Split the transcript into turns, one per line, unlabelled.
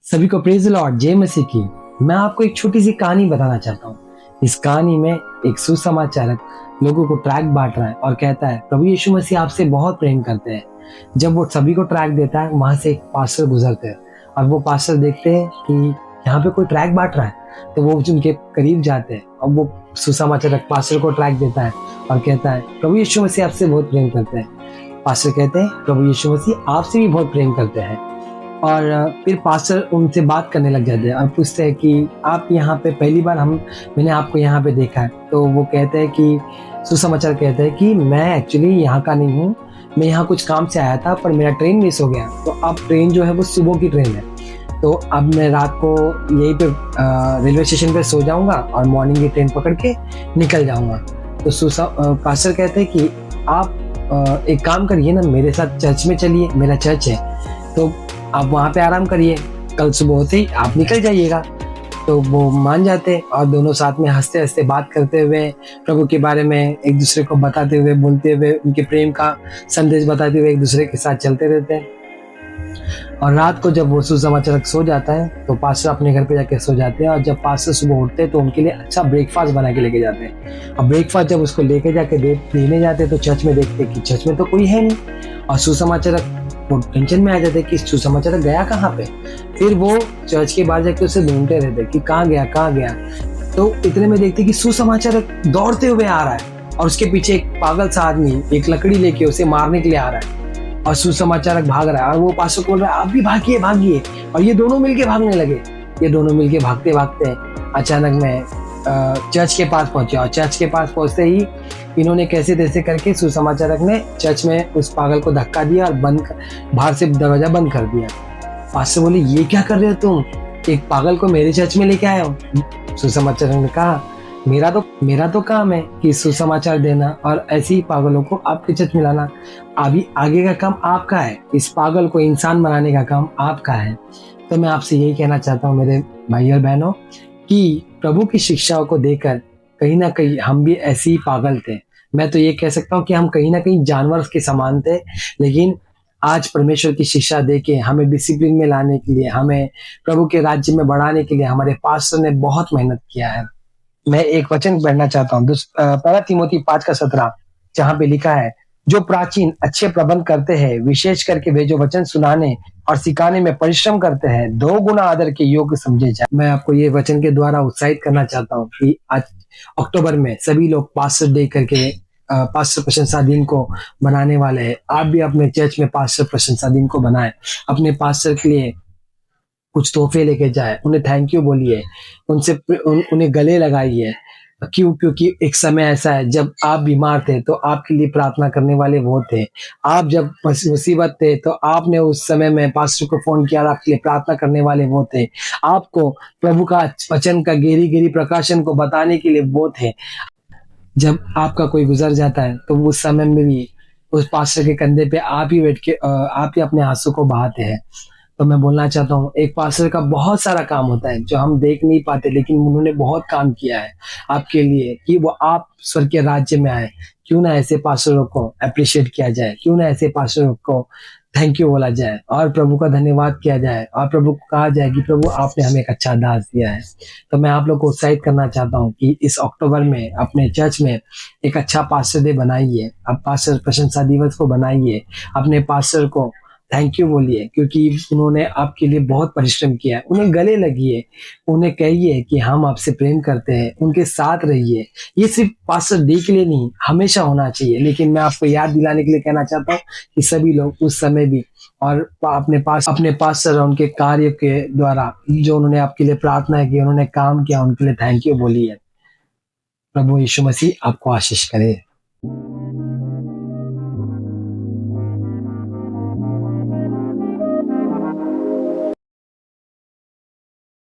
सभी को praise the Lord, जय मसीह की। मैं आपको एक छोटी सी कहानी बताना चाहता हूँ। इस कहानी में एक सुसमाचारक लोगों को ट्रैक बांट रहा है और कहता है प्रभु यीशु मसीह आपसे बहुत प्रेम करते हैं। जब वो सभी को ट्रैक देता है, वहां से एक पास्टर गुजरते हैं और वो पास्टर देखते हैं कि यहाँ पे कोई ट्रैक बांट रहा है, तो वो उनके करीब जाते हैं और वो सुसमाचारक पास्टर को ट्रैक देता है और कहता है प्रभु यीशु मसीह आपसे बहुत प्रेम करते हैं। पास्टर कहते हैं प्रभु यीशु मसीह आपसे भी बहुत प्रेम करते हैं। और फिर पास्टर उनसे बात करने लग जाते हैं और पूछते हैं कि आप यहाँ पे पहली बार मैंने आपको यहाँ पे देखा है। तो वो कहते हैं कि सुसमाचार कहते हैं कि मैं एक्चुअली यहाँ का नहीं हूँ, मैं यहाँ कुछ काम से आया था पर मेरा ट्रेन मिस हो गया। तो अब ट्रेन जो है वो सुबह की ट्रेन है, तो अब मैं रात को यहीं पे रेलवे स्टेशन पे सो जाऊँगा और मॉर्निंग की ट्रेन पकड़ के निकल जाऊँगा। तो पास्टर कहते हैं कि आप एक काम करिए ना, मेरे साथ चर्च में चलिए, मेरा चर्च है, तो आप वहाँ पे आराम करिए, कल सुबह होते ही आप निकल जाइएगा। तो वो मान जाते हैं और दोनों साथ में हंसते हंसते बात करते हुए प्रभु के बारे में एक दूसरे को बताते हुए, बोलते हुए, उनके प्रेम का संदेश बताते हुए एक दूसरे के साथ चलते रहते हैं। और रात को जब वो सुसमाचारक सो जाता है तो पास्टर अपने घर पे जाके सो जाते हैं। और जब पास्टर सुबह उठते हैं तो उनके लिए अच्छा ब्रेकफास्ट बना के लेके जाते हैं। और ब्रेकफास्ट जब उसको लेके जाके देने जाते हैं तो चर्च में देखते हैं कि चर्च में तो कोई है नहीं। और सुसमाचारक वो टेंशन में आ जाते कि सुसमाचारक गया कहाँ पे। फिर वो चर्च के बाहर जाके उसे ढूंढते रहते कि कहाँ गया। तो इतने में देखते कि सुसमाचारक दौड़ते हुए आ रहा है और उसके पीछे एक पागल सा आदमी एक लकड़ी लेके उसे मारने के लिए आ रहा है। और सुसमाचारक भाग रहा है और वो पास्टर को बोल रहा है आप भी भागिए। और ये दोनों मिलके भागने लगे। ये दोनों मिलके भागते भागते अचानक में चर्च के पास पहुंचे। और चर्च के पास पहुंचते ही इन्होंने कैसे तैसे करके सुसमाचारक ने चर्च में उस पागल को धक्का दिया और बाहर से दरवाजा बंद कर दिया। पास्टर बोले ये क्या कर रहे हो तुम, एक पागल को मेरे चर्च में लेके आए हो। सुसमाचारक ने कहा मेरा तो काम है कि सुसमाचार देना और ऐसे ही पागलों को आपके चर्च में लाना। अभी आगे का काम आपका है, इस पागल को इंसान बनाने का काम आपका है। तो मैं आपसे यही कहना चाहता हूँ मेरे भाई और बहनों कि प्रभु की शिक्षाओं को देकर कहीं ना कहीं हम भी ऐसे ही पागल थे। मैं तो ये कह सकता हूँ कि हम कहीं ना कहीं जानवर के समान थे, लेकिन आज परमेश्वर की शिक्षा देके हमें डिसिप्लिन में लाने के लिए, हमें प्रभु के राज्य में बढ़ाने के लिए हमारे पास्टर ने बहुत मेहनत किया है। मैं एक वचन पढ़ना चाहता हूँ, पहला तीमुथी 5:17, जहाँ पे लिखा है जो प्राचीन अच्छे प्रबंध करते हैं, विशेष करके वे जो वचन सुनाने और सिखाने में परिश्रम करते हैं, 2 गुना आदर के योग्य समझे जाए। मैं आपको ये वचन के द्वारा उत्साहित करना चाहता हूँ कि आज अक्टूबर में सभी लोग पास्टर डे करके पास्टर प्रशंसा दिन को बनाने वाले हैं। आप भी अपने चर्च में पास्टर प्रशंसा दिन को बनाएं। अपने पास्टर के लिए कुछ तोहफे लेके जाए, उन्हें थैंक यू बोलिए, उन्हें गले लगाइए। क्योंकि एक समय ऐसा है जब आप बीमार थे तो आपके लिए प्रार्थना करने वाले वो थे। आप जब मुसीबत थे तो आपने उस समय में पास्टर को फोन किया और आपके लिए प्रार्थना करने वाले वो थे। आपको प्रभु का वचन का गहरी प्रकाशन को बताने के लिए वो थे। जब आपका कोई गुजर जाता है तो उस समय में भी उस पास्टर के कंधे पे आप ही अपने आंसू को बहाते हैं। तो मैं बोलना चाहता हूँ एक पास्टर का बहुत सारा काम होता है जो हम देख नहीं पाते, लेकिन उन्होंने बहुत काम किया है आपके लिए कि वो आप स्वर्ग के राज्य में आए। क्यों ना ऐसे पास्टरों को अप्रिशिएट किया जाए, क्यों ना ऐसे पास्टरों को थैंक यू बोला जाए और प्रभु का धन्यवाद किया जाए और प्रभु को कहा जाए कि प्रभु आपने हमें एक अच्छा दास दिया है। तो मैं आप लोग को उत्साहित करना चाहता हूँ कि इस अक्टूबर में अपने चर्च में एक अच्छा पास्टर डे बनाइए, अब पास्टर प्रशंसा दिवस को बनाइए, अपने पास्टर को थैंक यू बोलिए क्योंकि उन्होंने आपके लिए बहुत परिश्रम किया है। उन्हें गले लगिए, उन्हें कहिए कि हम आपसे प्रेम करते हैं, उनके साथ रहिए। ये सिर्फ पास्टर डे के लिए नहीं, हमेशा होना चाहिए। लेकिन मैं आपको याद दिलाने के लिए कहना चाहता हूँ कि सभी लोग उस समय भी और अपने पास्टर और उनके कार्य के द्वारा जो उन्होंने आपके लिए प्रार्थना की, उन्होंने काम किया, उनके लिए थैंक यू बोलिए। प्रभु यीशु मसीह आपको आशीष करे।